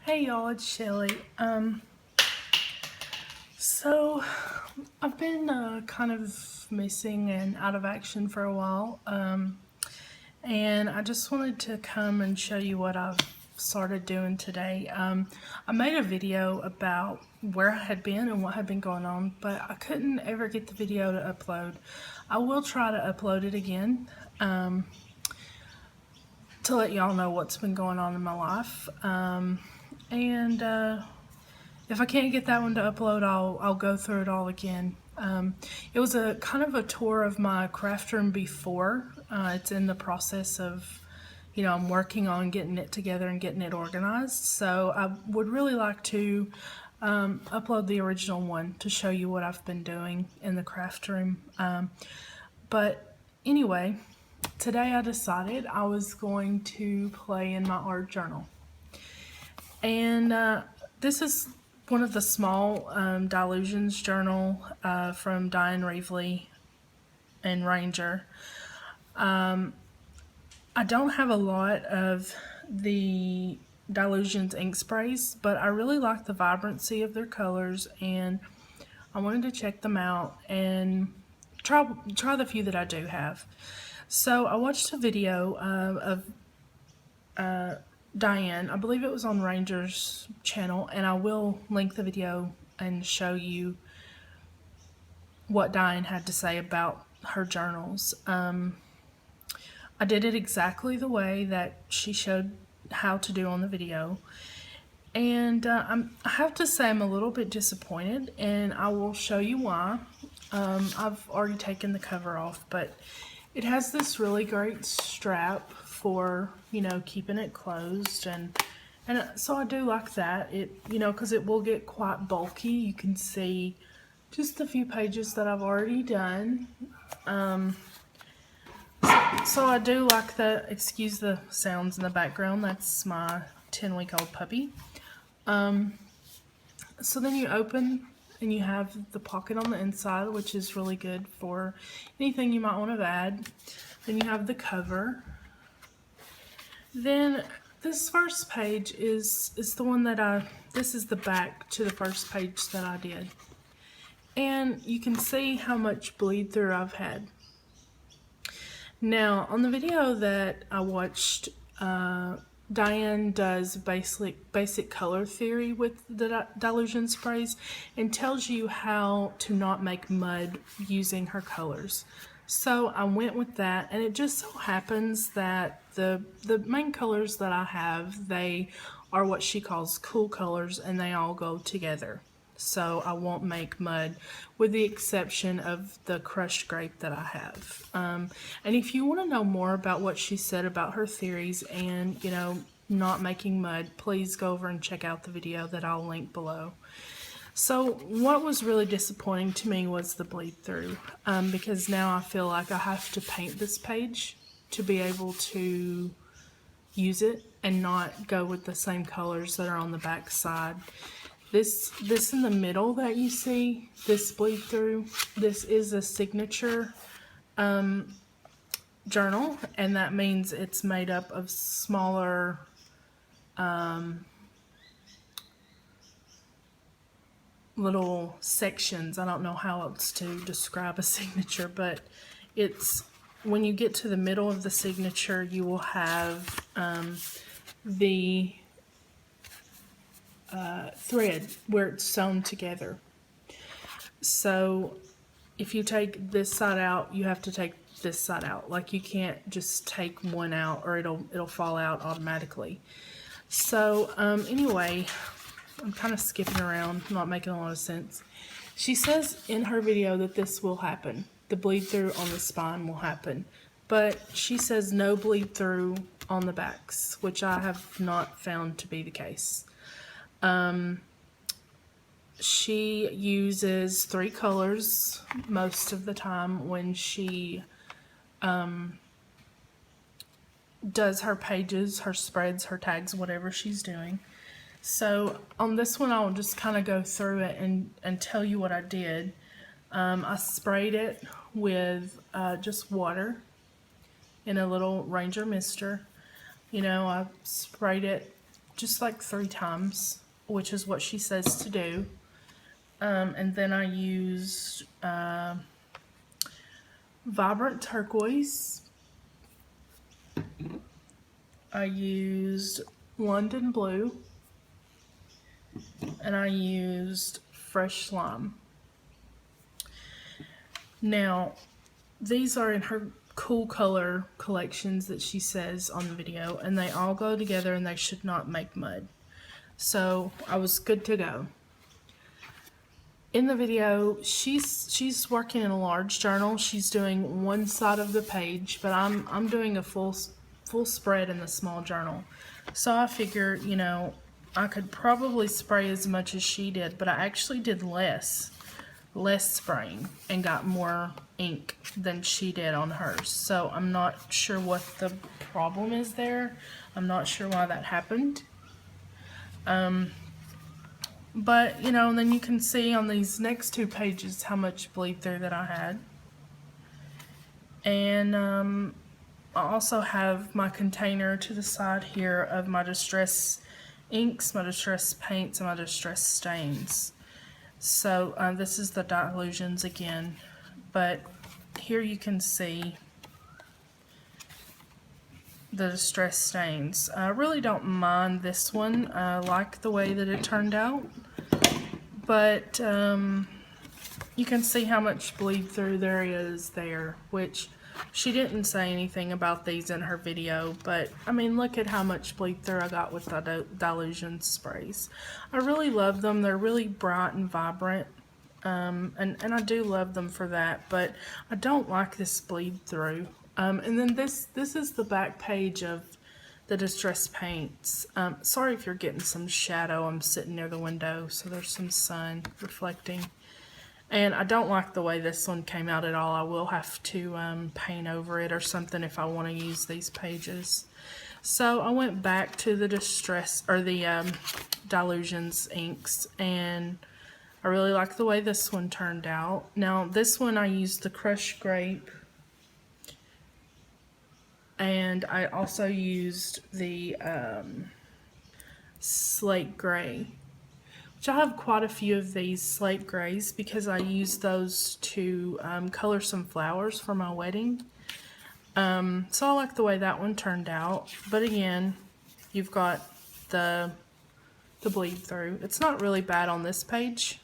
Hey y'all, it's Shelly. So I've been kind of missing and out of action for a while, and I just wanted to come and show you what I've started doing today. I made a video about where I had been and what had been going on, but I couldn't ever get the video to upload. I will try to upload it again to let y'all know what's been going on in my life. And if I can't get that one to upload, I'll go through it all again. It was a kind of a tour of my craft room before. It's in the process of, I'm working on getting it together and getting it organized. So I would really like to upload the original one to show you what I've been doing in the craft room. But anyway, today I decided I was going to play in my art journal. And this is one of the small Dylusions journal from Diane Reevely and Ranger. I don't have a lot of the Dylusions ink sprays, but I really like the vibrancy of their colors, and I wanted to check them out and try the few that I do have. So I watched a video of Diane. I believe it was on Ranger's channel, and I will link the video and show you what Diane had to say about her journals. I did it exactly the way that she showed how to do on the video, and I have to say I'm a little bit disappointed, and I will show you why. I've already taken the cover off, but it has this really great strap for, keeping it closed, and so I do like that. It, because it will get quite bulky. You can see just a few pages that I've already done. So I do like the, excuse the sounds in the background, that's my 10-week-old puppy. So then you open and you have the pocket on the inside, which is really good for anything you might want to add. Then you have the cover. Then this first page is the one that this is the back to the first page that I did. And you can see how much bleed through I've had. Now, on the video that I watched, Diane does basic color theory with the Dylusion sprays and tells you how to not make mud using her colors. So I went with that, and it just so happens that the main colors that I have, they are what she calls cool colors, and they all go together. So I won't make mud, with the exception of the crushed grape that I have. And if you want to know more about what she said about her theories and, not making mud, please go over and check out the video that I'll link below. So what was really disappointing to me was the bleed through, because now I feel like I have to paint this page to be able to use it and not go with the same colors that are on the back side. This in the middle that you see, this bleed through, this is a signature journal, and that means it's made up of smaller little sections. I don't know how else to describe a signature, but it's when you get to the middle of the signature, you will have the thread where it's sewn together. So if you take this side out, you have to take this side out. Like, you can't just take one out or it'll fall out automatically. So anyway, I'm kind of skipping around, not making a lot of sense. She says in her video that this will happen. The bleed through on the spine will happen. But she says no bleed through on the backs, which I have not found to be the case. She uses 3 colors most of the time when she does her pages, her spreads, her tags, whatever she's doing. So on this one, I'll just kind of go through it and tell you what I did. I sprayed it with just water in a little Ranger mister. I sprayed it just like 3 times, which is what she says to do. And then I used Vibrant Turquoise. I used London Blue. And I used Fresh Slime. Now, these are in her cool color collections that she says on the video, and they all go together and they should not make mud. So I was good to go. In the video, she's working in a large journal. She's doing one side of the page, but I'm doing a full spread in the small journal. So I figured, you know, I could probably spray as much as she did, but I actually did less spraying and got more ink than she did on hers. So I'm not sure what the problem is there. I'm not sure why that happened. But, you know, then you can see on these next 2 pages how much bleed through that I had. And I also have my container to the side here of my Distress inks, my Distress paints, and my Distress stains. So this is the Dylusions again. But here you can see the Distress stains. I really don't mind this one. I like the way that it turned out. But you can see how much bleed through there is there, which she didn't say anything about these in her video, but I mean, look at how much bleed through I got with the Dylusion sprays. I really love them. They're really bright and vibrant, and I do love them for that, but I don't like this bleed through. And then this is the back page of the Distress paints. Sorry if you're getting some shadow. I'm sitting near the window, so there's some sun reflecting. And I don't like the way this one came out at all. I will have to paint over it or something if I want to use these pages. So I went back to the Distress, or the Dylusions inks, and I really like the way this one turned out. Now this one I used the Crushed Grape, and I also used the Slate Gray, which I have quite a few of these Slate Grays because I used those to color some flowers for my wedding. So I like the way that one turned out. But again, you've got the bleed through. It's not really bad on this page.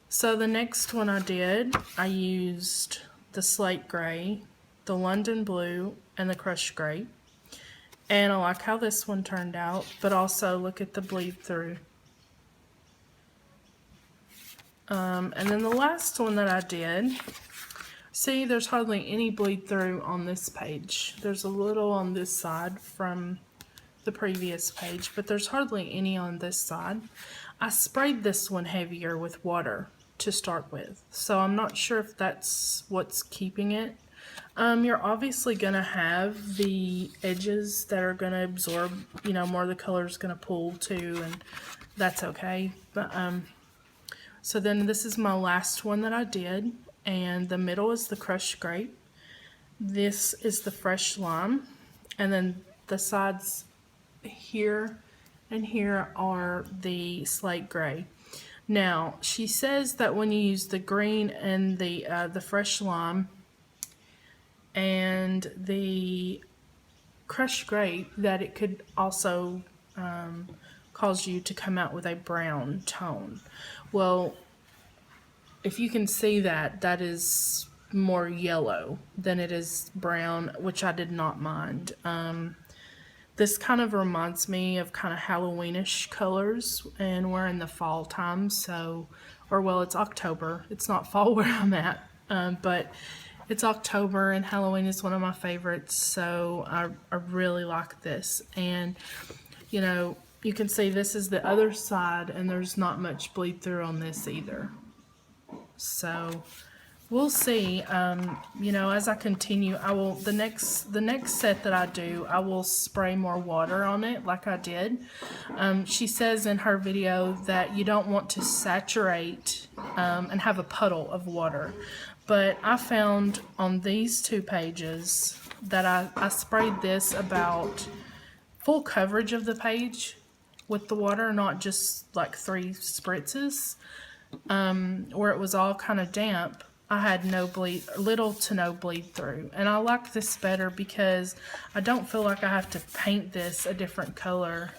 So the next one I did, I used the Slate Gray, the London Blue, and the Crushed Grape. And I like how this one turned out, but also look at the bleed through. And then the last one that I did, see, there's hardly any bleed through on this page. There's a little on this side from the previous page, but there's hardly any on this side. I sprayed this one heavier with water to start with, so I'm not sure if that's what's keeping it. You're obviously going to have the edges that are going to absorb, you know, more of the color is going to pull too, and that's okay. But so then this is my last one that I did, and the middle is the Crushed Grape. This is the Fresh Lime, and then the sides here and here are the Slate Gray. Now, she says that when you use the green and the Fresh Lime and the Crushed Grape, that it could also cause you to come out with a brown tone. Well, if you can see that, that is more yellow than it is brown, which I did not mind. This kind of reminds me of kind of Halloweenish colors, and we're in the fall time, so, or well, it's October. It's not fall where I'm at, but it's October, and Halloween is one of my favorites, so I really like this. And, you know, you can see this is the other side, and there's not much bleed through on this either. So we'll see. You know, as I continue, I will, the next set that I do, I will spray more water on it like I did. She says in her video that you don't want to saturate and have a puddle of water. But I found on these 2 pages that I sprayed this about full coverage of the page, with the water, not just like 3 spritzes, where it was all kind of damp. I had little to no bleed through. And I like this better because I don't feel like I have to paint this a different color.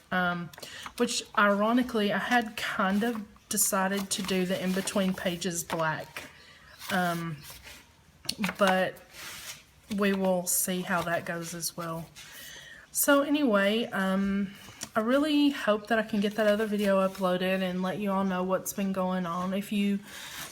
Which ironically, I had kind of decided to do the in-between pages black. But we will see how that goes as well. So anyway, I really hope that I can get that other video uploaded and let you all know what's been going on. If you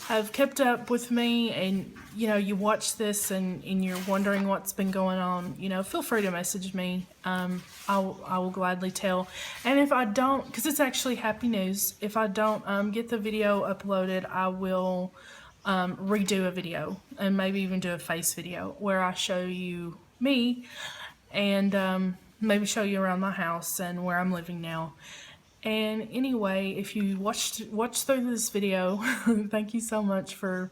have kept up with me and you watch this and you're wondering what's been going on, feel free to message me. I will gladly tell. And if I don't, because it's actually happy news, if I don't get the video uploaded, I will redo a video and maybe even do a face video where I show you me and maybe show you around my house and where I'm living now. And anyway, if you watched through this video, thank you so much for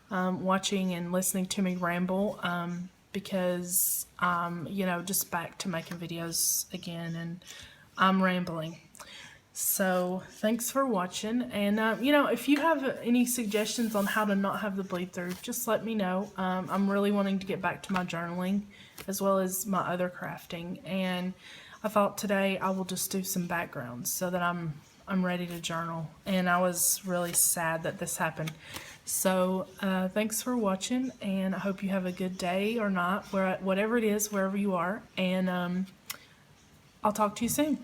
watching and listening to me ramble, because I'm just back to making videos again and I'm rambling. So thanks for watching, and if you have any suggestions on how to not have the bleed through, just let me know. I'm really wanting to get back to my journaling as well as my other crafting, and I thought today I will just do some backgrounds so that I'm ready to journal. And I was really sad that this happened. So thanks for watching, and I hope you have a good day or not, whatever it is, wherever you are, and I'll talk to you soon.